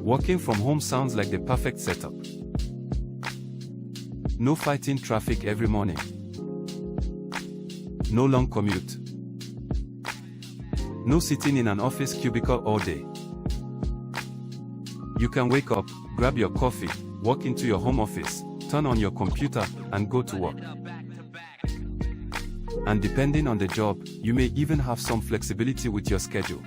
Working from home sounds like the perfect setup. No fighting traffic every morning. No long commute. No sitting in an office cubicle all day. You can wake up, grab your coffee, walk into your home office, turn on your computer, and go to work. And depending on the job, you may even have some flexibility with your schedule.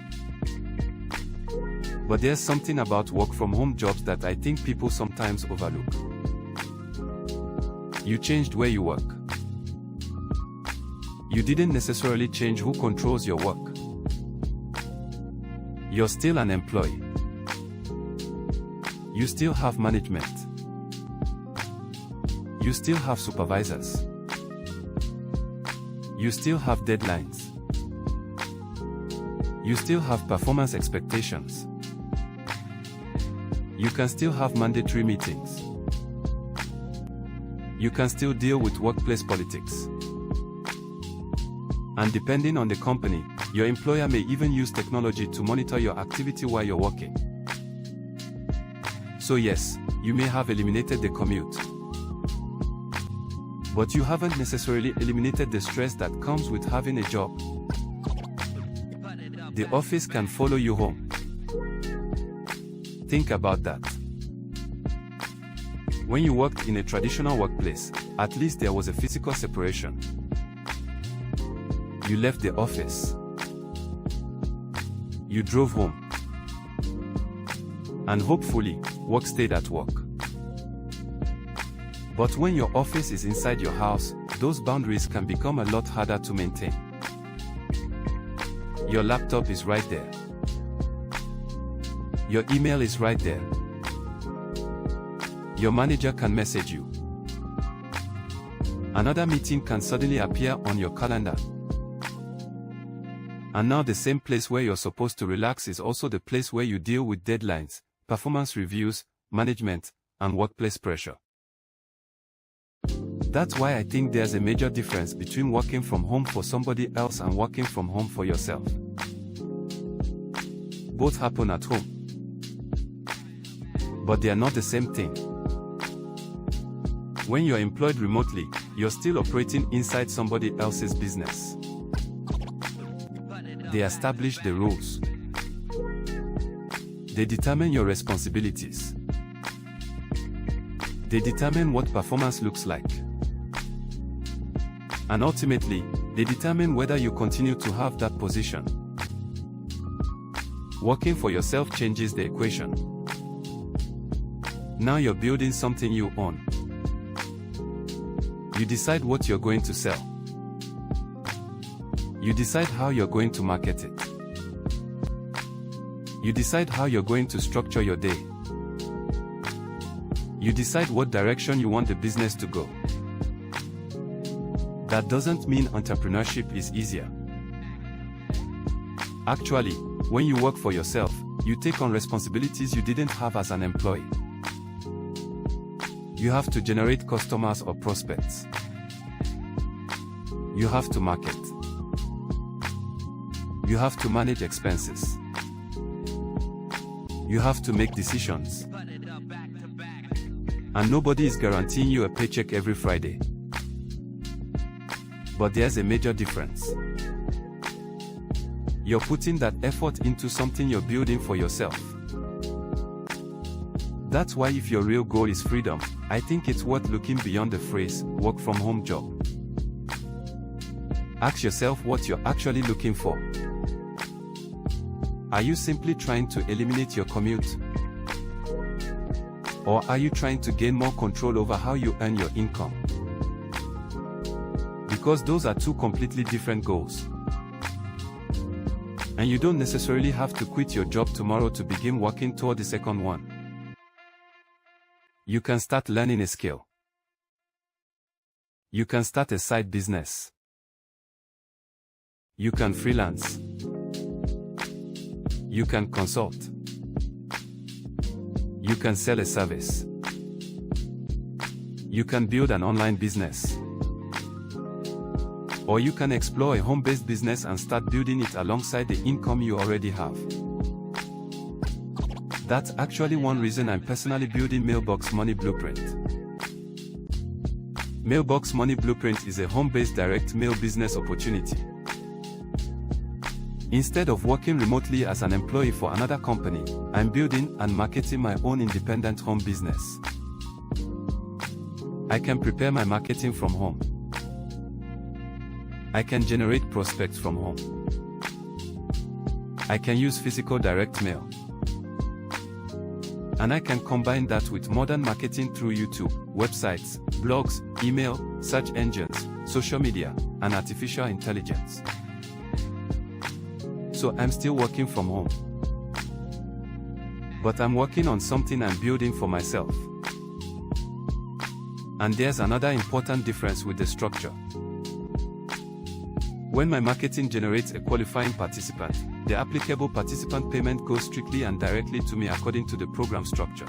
But there's something about work-from-home jobs that I think people sometimes overlook. You changed where you work. You didn't necessarily change who controls your work. You're still an employee. You still have management. You still have supervisors. You still have deadlines. You still have performance expectations. You can still have mandatory meetings. You can still deal with workplace politics. And depending on the company, your employer may even use technology to monitor your activity while you're working. So yes, you may have eliminated the commute. But you haven't necessarily eliminated the stress that comes with having a job. The office can follow you home. Think about that. When you worked in a traditional workplace, at least there was a physical separation. You left the office. You drove home. And hopefully, work stayed at work. But when your office is inside your house, those boundaries can become a lot harder to maintain. Your laptop is right there. Your email is right there. Your manager can message you. Another meeting can suddenly appear on your calendar. And now the same place where you're supposed to relax is also the place where you deal with deadlines, performance reviews, management, and workplace pressure. That's why I think there's a major difference between working from home for somebody else and working from home for yourself. Both happen at home. But they are not the same thing. When you're employed remotely, you're still operating inside somebody else's business. They establish the rules. They determine your responsibilities. They determine what performance looks like. And ultimately, they determine whether you continue to have that position. Working for yourself changes the equation. Now you're building something you own. You decide what you're going to sell. You decide how you're going to market it. You decide how you're going to structure your day. You decide what direction you want the business to go. That doesn't mean entrepreneurship is easier. Actually, when you work for yourself, you take on responsibilities you didn't have as an employee. You have to generate customers or prospects. You have to market. You have to manage expenses. You have to make decisions. And nobody is guaranteeing you a paycheck every Friday. But there's a major difference. You're putting that effort into something you're building for yourself. That's why if your real goal is freedom, I think it's worth looking beyond the phrase, work from home job. Ask yourself what you're actually looking for. Are you simply trying to eliminate your commute? Or are you trying to gain more control over how you earn your income? Because those are two completely different goals. And you don't necessarily have to quit your job tomorrow to begin working toward the second one. You can start learning a skill. You can start a side business. You can freelance. You can consult. You can sell a service. You can build an online business. Or you can explore a home-based business and start building it alongside the income you already have. That's actually one reason I'm personally building Mailbox Money Blueprint. Mailbox Money Blueprint is a home-based direct mail business opportunity. Instead of working remotely as an employee for another company, I'm building and marketing my own independent home business. I can prepare my marketing from home. I can generate prospects from home. I can use physical direct mail. And I can combine that with modern marketing through YouTube, websites, blogs, email, search engines, social media, and artificial intelligence. So I'm still working from home. But I'm working on something I'm building for myself. And there's another important difference with the structure. When my marketing generates a qualifying participant, the applicable participant payment goes strictly and directly to me according to the program structure.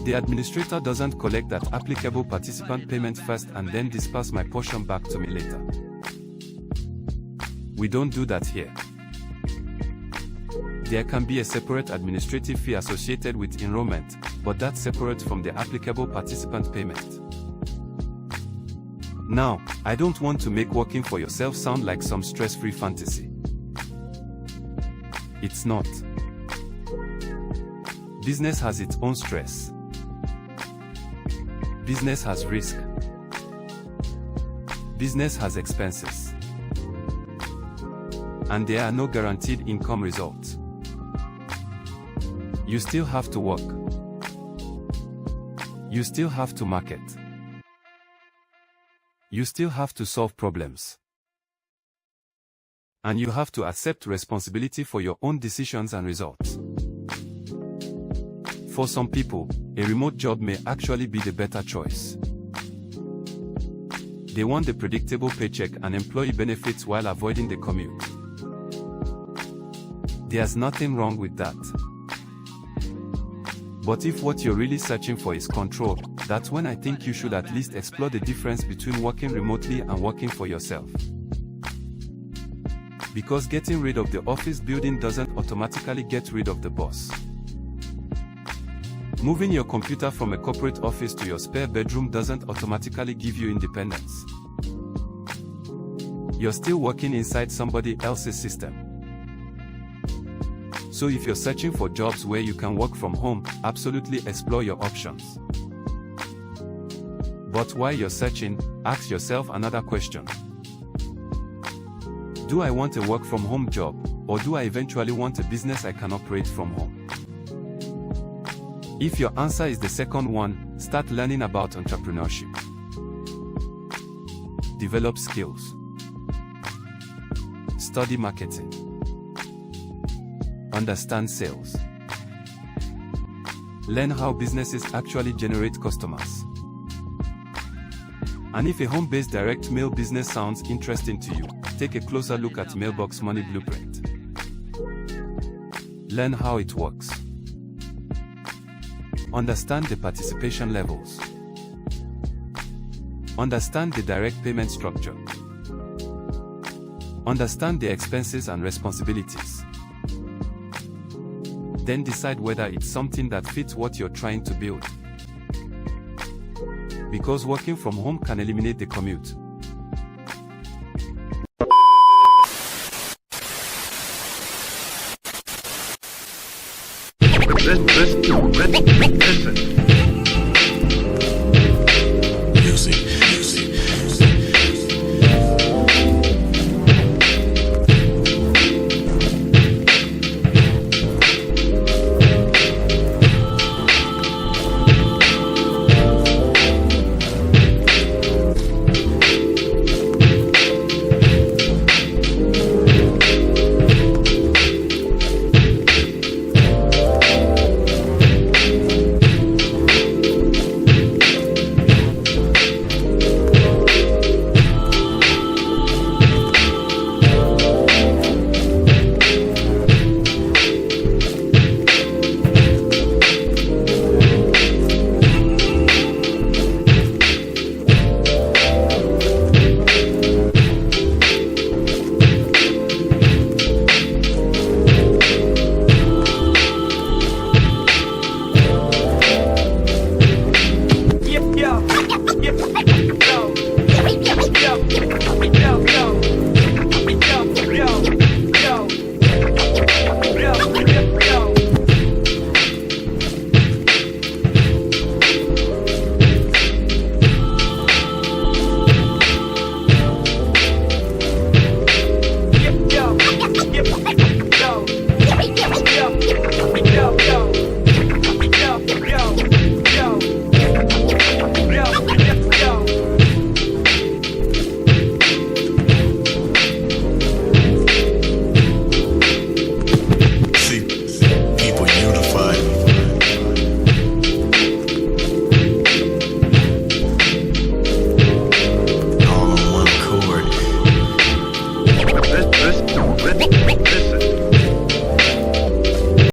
The administrator doesn't collect that applicable participant payment first and then disperse my portion back to me later. We don't do that here. There can be a separate administrative fee associated with enrollment, but that's separate from the applicable participant payment. Now, I don't want to make working for yourself sound like some stress-free fantasy. It's not. Business has its own stress. Business has risk. Business has expenses. And there are no guaranteed income results. You still have to work. You still have to market. You still have to solve problems. And you have to accept responsibility for your own decisions and results. For some people, a remote job may actually be the better choice. They want the predictable paycheck and employee benefits while avoiding the commute. There's nothing wrong with that. But if what you're really searching for is control, that's when I think you should at least explore the difference between working remotely and working for yourself. Because getting rid of the office building doesn't automatically get rid of the boss. Moving your computer from a corporate office to your spare bedroom doesn't automatically give you independence. You're still working inside somebody else's system. So if you're searching for jobs where you can work from home, absolutely explore your options. But while you're searching, ask yourself another question. Do I want a work from home job, or do I eventually want a business I can operate from home? If your answer is the second one, start learning about entrepreneurship. Develop skills. Study marketing. Understand sales. Learn how businesses actually generate customers. And if a home-based direct mail business sounds interesting to you, take a closer look at Mailbox Money Blueprint. Learn how it works. Understand the participation levels. Understand the direct payment structure. Understand the expenses and responsibilities. Then decide whether it's something that fits what you're trying to build. Because working from home can eliminate the commute. Listen.